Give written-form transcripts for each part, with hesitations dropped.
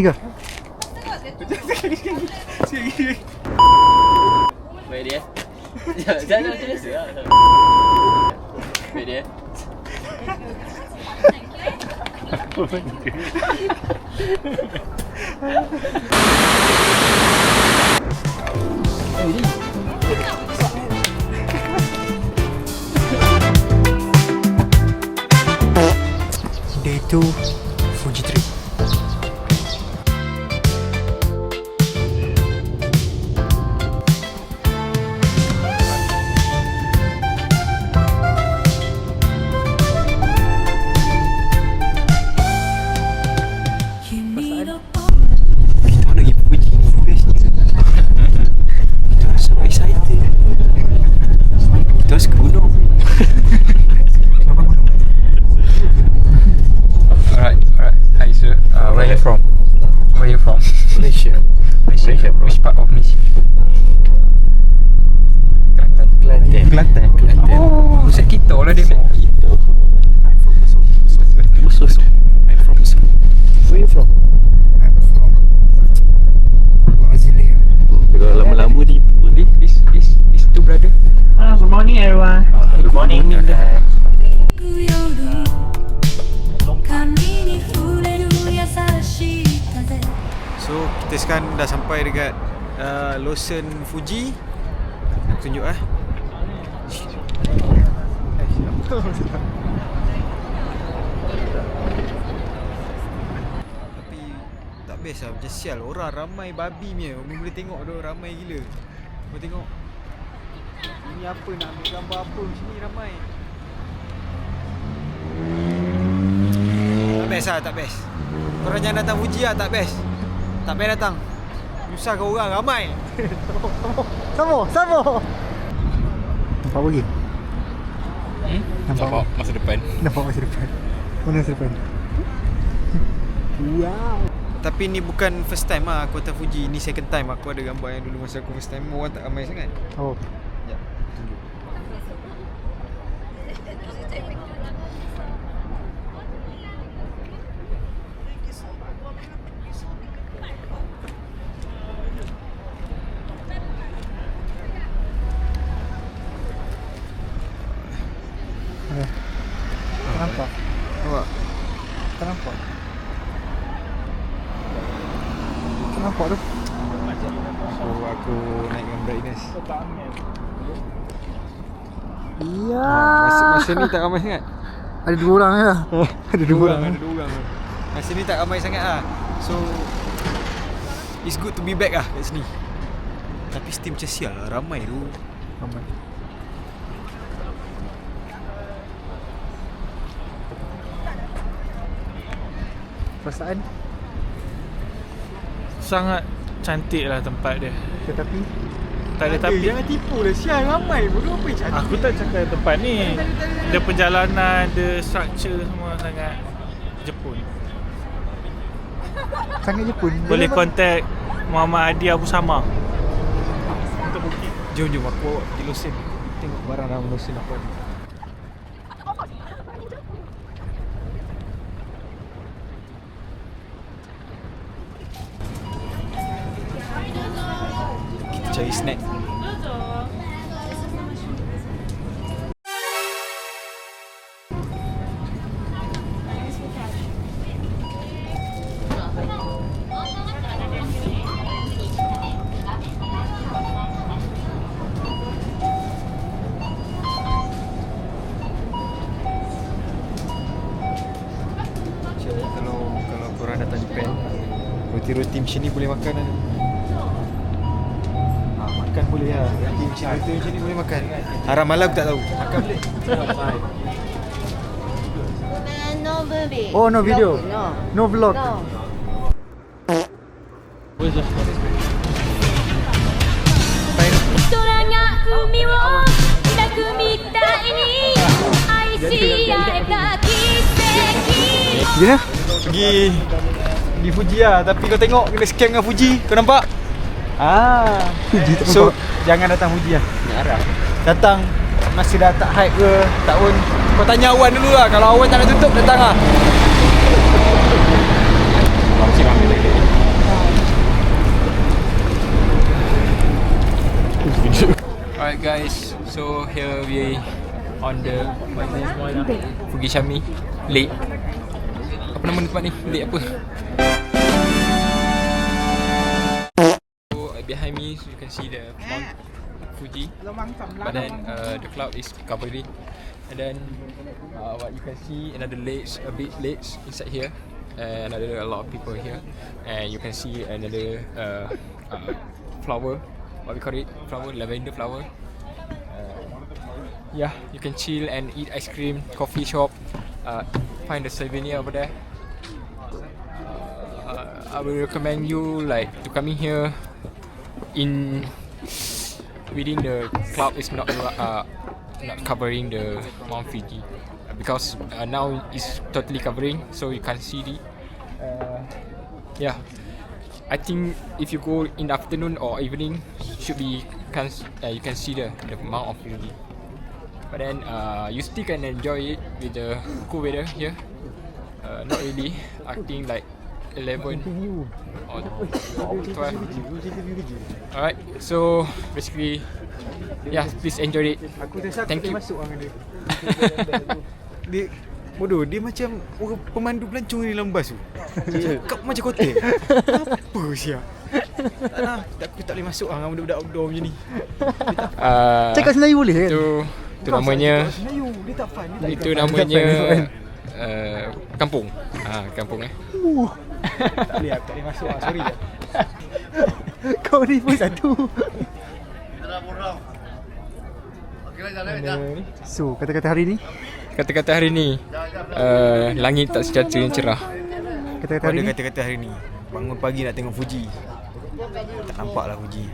Tiga. Baik dia. Jangan macam biasa lah. Baik dia. Apa benda? Day 2 Fuji trip. Malaysia. Which part of Malaysia? Kelantan. Oh, Pusat kita lah dia. Musuh. I'm from Musuh. Where you from? I'm from Brasilia. Kalau lama-lama ni These two brother. Good morning everyone. Good morning. So kita sekarang dah sampai dekat Lawson Fuji. Aku tunjuk Tapi tak best lah, macam sial. Orang ramai babi punya. Umi boleh tengok tu ramai gila. Boleh tengok ini apa, nak ambil gambar apa macam ni ramai. Tak best lah, tak best. Korang jangan datang Fuji lah, tak best. Tak payah datang. Susah kau orang ramai. Sama. Nampak lagi? Nampak masa depan. Nampak masa depan. Mana masa depan? Wow. Tapi ni bukan first time lah aku datang Fuji. Ni second time. Aku ada gambar yang dulu masa aku first time. Orang tak ramai sangat. Oh. Sekejap, tunjuk. Nampak? Nampak? Tak nampak? Tak nampak tu? So aku naikkan brightness. Ya. Masa ni tak ramai sangat. Ada dua orang je lah. Ada dua orang. Masa ni tak ramai sangat lah. So it's good to be back lah kat sini. Tapi still macam sial lah, ramai tu. Ramai. Perasaan? Sangat cantik lah tempat dia. Tetapi Tak ada tapi. jangan tipu lah, sial ramai pun. Apa yang cantik? Aku tak cakap tempat ni. Dia perjalanan, dia structure semua sangat Jepun. Sangat Jepun. Boleh contact Muhammad Hadi Abu Sama untuk booking. Jom aku bawa pergi Lawson. Tengok barang dalam Lawson apa ni. Kita cari snack. Kalau korang datang Japan, roti-roti macam ni boleh makan lah. Makan boleh lah. Roti macam ni boleh makan. Haram halal aku tak tahu. Makan boleh. No movie. Oh, no video. No. No vlog. No. Where's the 空が海を抱くみたいに愛し合えた奇跡 Ya, pergi Fuji lah. Tapi kau tengok kena scam dengan Fuji. Kau nampak? Fuji tak so, nampak. Jangan datang Fuji lah. Datang masih dah tak hype ke tahun. Kau tanya Awan dulu lah. Kalau Awan tak nak tutup, datang lah. Masih ramai lagi. So here we on the Fugishami Lake. Apa nama tempat ni? Lake apa? So behind me you can see the Mount Fuji, but then the cloud is covering, and then what you can see another lakes, a big lakes inside here, and a lot of people here, and you can see another flower, what we call it, flower, lavender flower. Yeah, you can chill and eat ice cream, coffee shop, find the souvenir over there. I will recommend you like to coming here in within the cloud is not covering the Mount Fuji, because now it's totally covering, so you can't see it. Yeah, I think if you go in the afternoon or evening, should be you can see the Mount of Fuji. But then you still can enjoy it with the cool weather here. Not really. I think like 11 or 12. Alright, so basically, yeah, please enjoy it. Thank you. Dia bodoh, dia macam orang pemandu pelancong di dalam bas tu. Cakap macam kotak. Apa siap? Tak nak, aku tak boleh masuk dengan budak-budak outdoor macam ni. Cakap Melayu boleh kan? Itu namanya. Melayu, dia tak fun. Itu namanya kampung. Kampung Tak boleh, aku tak boleh masuk. Sorry. Kau ni pun satu. So, kata-kata hari ni? Kata-kata hari ni, langit tak sejahtera yang cerah. Kata-kata hari ni? Kata-kata hari ni, bangun pagi nak tengok Fuji. Tak nampak lah Fuji.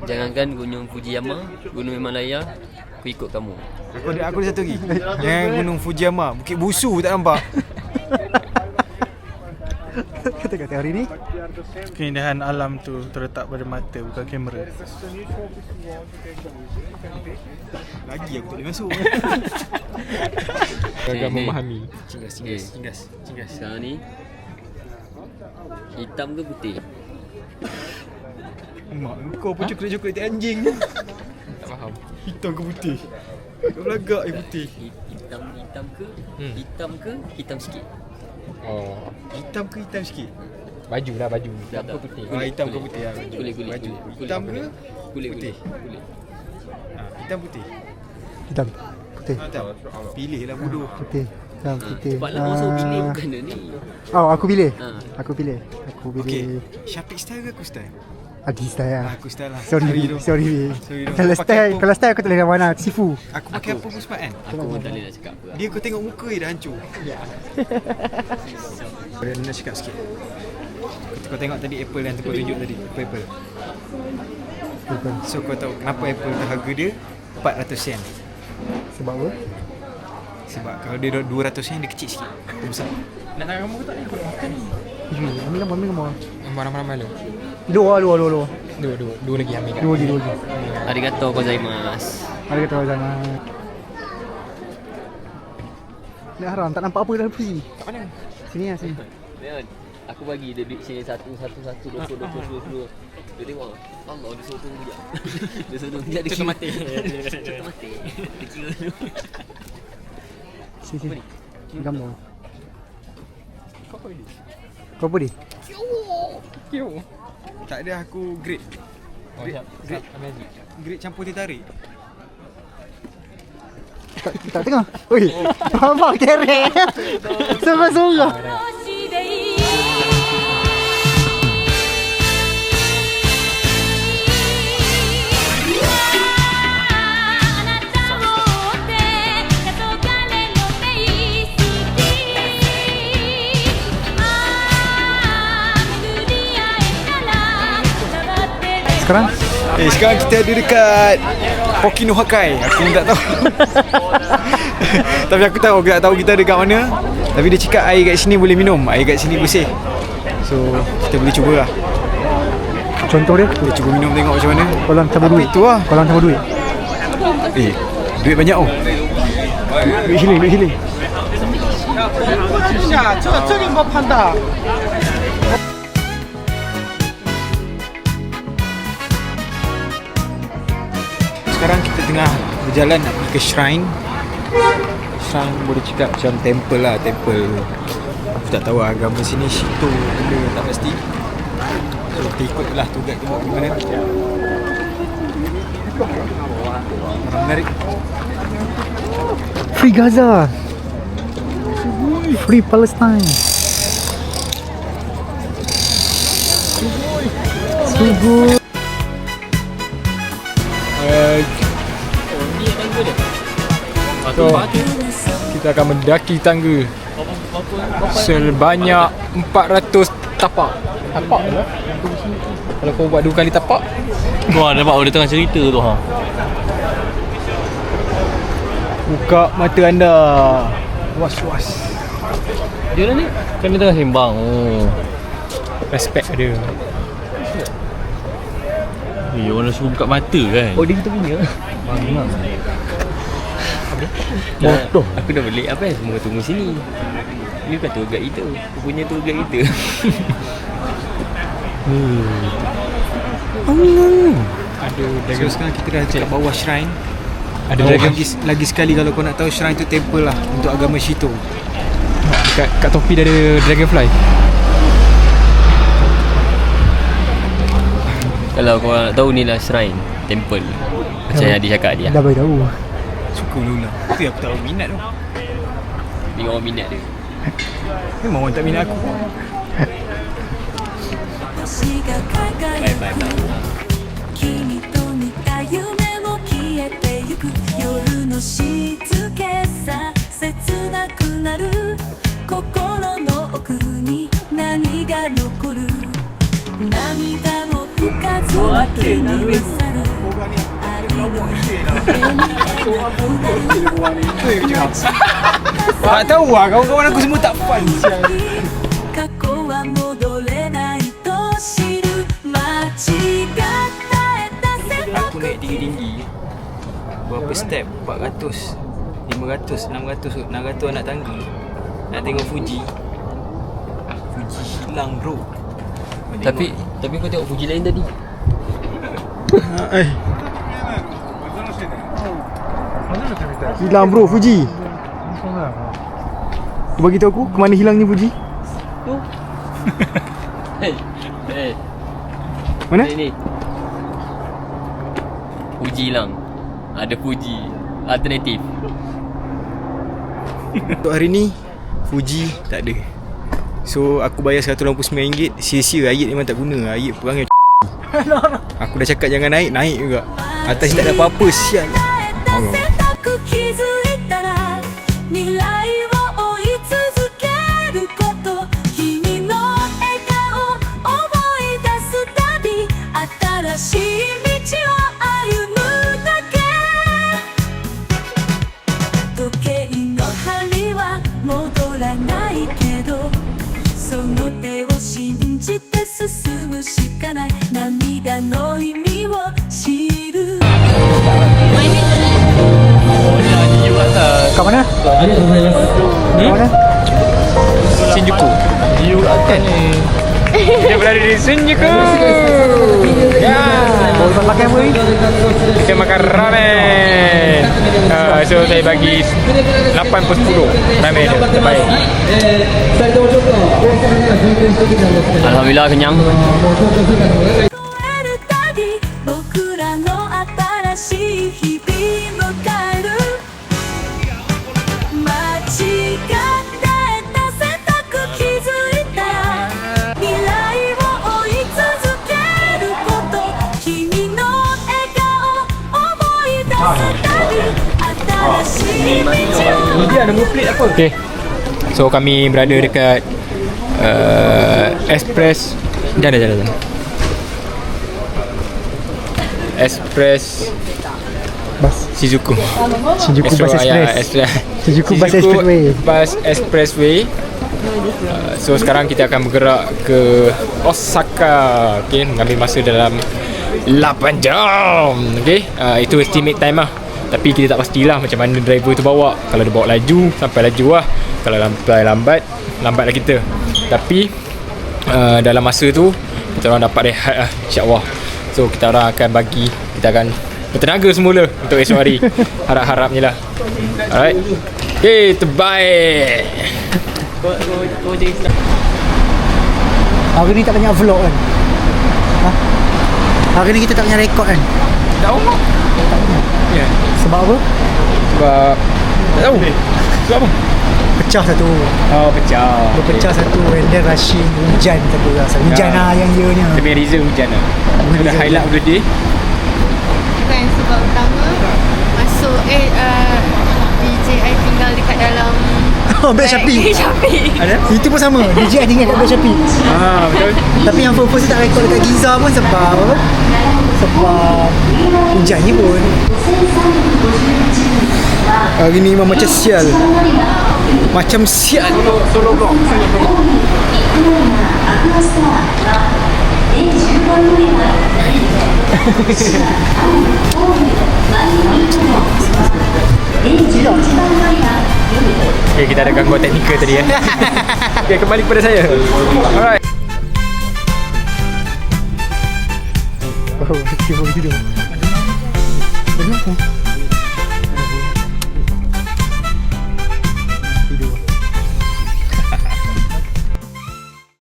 Jangankan gunung Fujiyama, gunung Himalaya, aku ikut kamu. Aku ada satu lagi. Yang gunung Fujiyama, Bukit Busu tak nampak. Kata-kata hari ni? Keindahan alam tu terletak pada mata, bukan kamera. Lagi aku tak boleh masuk. Agak memahami. Cinggas. Sekarang ni hitam ke putih? Mak, kau pun coklat-coklat tak anjing. Tak faham. Hitam ke putih? Kau belagak putih. Hitam ke hitam sikit? Oh, Hitam ke hitam sikit? baju lah baju. Tak, Apa tak. putih? Hitam ke putih lah. Kulit. Hitam ke? Kulit. Putih. Hitam putih. Hitam. Putih. Hitam. Pilih lah bodoh. Putih. Hitam. Putih. Cepatlah masuk pilih bukan dia ni. Oh, aku pilih. Ha. Aku pilih. Okay, Syafiq style ke aku style? Adi style lah. Aku style lah. Sorry. Sorry. Kalau Kau pakai apa? style aku tak boleh nak mana sifu. Aku pakai apa pun smart kan? Aku pun tak boleh nak cakap apa. Dia kau tengok muka dia dah hancur. Boleh nak cakap sikit. Kau tengok tadi Apple yang kau tunjuk tadi. Apple. So kau tahu kenapa Apple tu harga dia 400 sen? Sebab apa? Sebab kalau dia 200 sen dia kecil sikit. Dia besar. Nak tangan kamu ke tak ni? Kau nak makan ni. Ambil gambar. Ramai-ramai lu. Dua. Dua lagi ambil kat. Dua lagi. Arigato gozaimasu. Mari kita sama. Ni haram, tak nampak apa dalam Fuji. Kat mana? Sini lah, sini. Leon, aku bagi dia duit sini 1, 20. Dia tengok, Allah dia suruh tunggu sekejap. Dia suruh tunggu sekejap, dia Contoh mati. Contoh mati. Dia kira dulu. Sini. Gambar. Kau apa ni? Kau apa ni? Kyo. Tak ada aku grade. Oh, siap. Magic. Grade campur teh tarik. Tak tengok. Oi. Abang kerek. Sorang-sorang. 星でいいあなたを追って黄昏の景色巡り合えたら黙って Sekarang? Sekarang kita ada dekat Pokino Hakai. Aku pun tak tahu. Tapi aku tahu, kita ada kat mana. Tapi dia cakap air kat sini boleh minum. Air kat sini bersih. So kita boleh cuba lah. Contoh dia? Kita cuba minum tengok macam mana. Kolam tabur duit. Itu lah. Kolam tabur duit. Duit banyak oh. Duit hiling. tengah berjalan nak pergi ke shrine. Shrine boleh cakap macam temple lah, temple. Aku tak tahu agama sini Shinto benda tak pasti. So kita ikutlah tour guide tu bawa ke mana. Orang menarik. Free Gaza. Free Palestine. Sugoi. So, kita akan mendaki tangga sebanyak 400 tapak. Tapak ke? Kalau kau buat 2 kali tapak. Wah, nampak dia tengah cerita tu ha. Buka mata anda. Was-was. Dia ni kan dia tengah sembang. Oh. Respect dia. Orang suruh buka mata kan. Oh, dia kita punya. Bodoh. Aku dah balik apa semua tunggu sini. Ini bukan tour guide kita. Aku punya tour guide kita. So sekarang kita dah kat bawah shrine. Ada lagi sekali kalau kau nak tahu, shrine tu temple lah untuk agama Shinto. kat topi dia ada dragonfly. Kalau kau nak tahu ni lah shrine, temple. Macam yang dia cakap dia. Dah bagi tahu. Suka lula. Tapi aku tak tahu minat tu. Tengok orang minat dia. Memang orang tak minat aku. Bye bye bye. 君と似た夢も消えてゆく夜の静けさ切なくなる心の奥に何が残る涙も吹かず気に勝る愛のTak tahu lah, kawan-kawan aku semua tak fun. 過去は戻れないと知る間違った選 Aku naik tinggi-tinggi. Berapa step? 400, 500, 600, 600 anak tangga. Nak tengok Fuji. Fuji hilang bro. Tapi kau tengok Fuji lain tadi. Hilang bro, Fuji. Kau bagi tahu aku ke mana hilangnya Fuji? Hey. Mana? Ni. Fuji hilang. Ada Fuji alternatif. Untuk hari ni Fuji tak ada. So aku bayar RM189. Sia-sia, ayat memang tak guna. Ayat perangai Aku dah cakap jangan naik, naik juga. Atas tak ada apa-apa, sial. 択気づいたら未来を追い続けること君の笑顔思い出すたび新しい道を歩むだけ時計の針は戻らないけどその手を信じて進むしかない涙の意味を知る Kat mana? Kat mana? Shinjuku. Kan? Dia berada di Shinjuku. Ya. Kau tak makan apa ni? Kita makan ramen. So saya bagi 8/10 ramen dia. Terbaik. Alhamdulillah kenyang. 越えるたび僕らの新しい日々迎える間違ってた選択気づいたら未来を追い続けること君の笑顔思い出すたび新しい道を Okay. So kami berada dekat Express. Jalan. Express Bus. Shizuku. Shinjuku Bus Express. Shinjuku Bus Expressway. Bus Expressway. So sekarang kita akan bergerak ke Osaka. Okay, mengambil masa dalam 8 jam. Okay, itu estimate time lah. Tapi kita tak pastilah macam mana driver tu bawa. Kalau dia bawa laju, sampai laju lah. Kalau lambat lah kita. Tapi dalam masa tu kita orang dapat rehat lah, insyaAllah. So kita orang akan bertenaga semula untuk esok hari. Harap-harapnya lah. Alright. Okay, terbaik. Kau jadi sedap. Hari ni tak banyak vlog kan? Ha? Hari ni kita tak banyak rekod kan? Tak tahu. Ya. Sebab apa? Sebab tak tahu. Sebab apa? Pecah satu. Oh, pecah. Berpecah satu and then rushing hujan satu rasa. Hujan lah yang ianya. Lebih reason hujan lah. Lebih Ada reason highlight of the day. Bukan sebab utama. Masuk DJ I tinggal dekat dalam Oh, Bad Shopee. Shopee. Ada? Itu pun sama. DJ I tinggal kat Bad Shopee. Betul. Tapi yang purpose tak rekod dekat Giza pun sebab apa? Sebab hujan ni pun. Hari ni memang macam sial. Macam sial. Solo vlog. Okay, kita ada gangguan teknikal tadi Okay, kembali kepada saya. Alright. Oh, tiba-tiba. Kenapa?